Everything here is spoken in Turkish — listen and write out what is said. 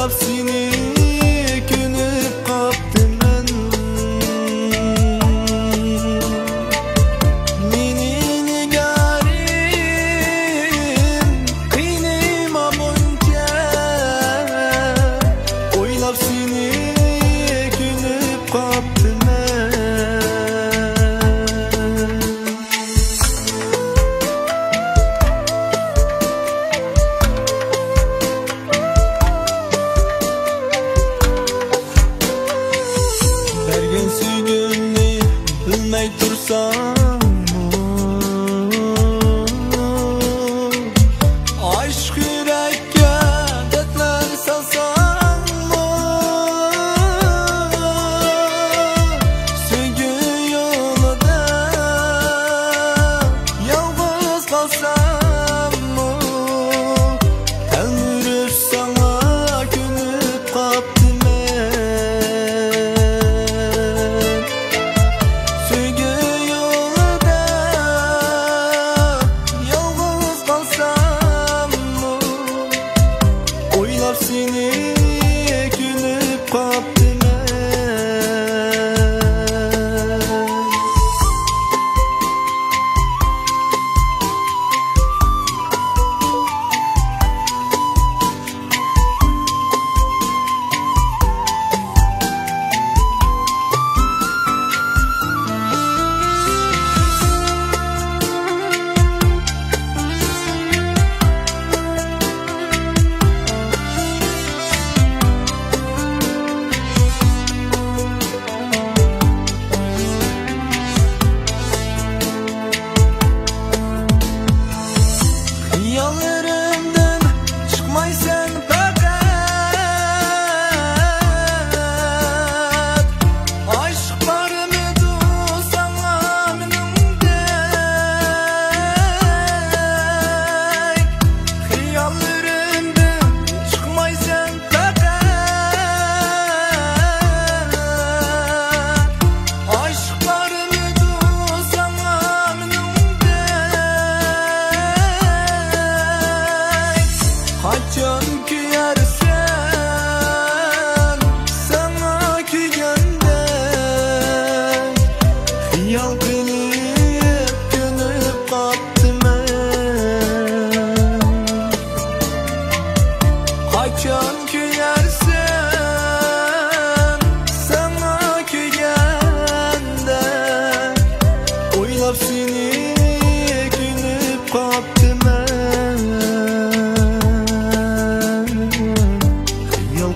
Oylap seni künüp kaptım ben. Meni nigarim kıynıma boyunca. Oylap seni künüp kaptım ben. Bergen süygünni bilmey tursam aşk yürekке dertler salsam süygü yolunda yalnız kalsam telmürüp sana künüp kaptım. Seni gülüp kaptım ben. Yollarımdan çıkmaysan fakat aşklarımı sana minimdek. Yollarımdan çıkmaysan fakat aşklarımı sana Haçan küyersen sana küyende Hıyal kılıp gönüp kaptım ben. Haçan küyersen sana küyende Oylap seni gönüp kaptım ben. Yol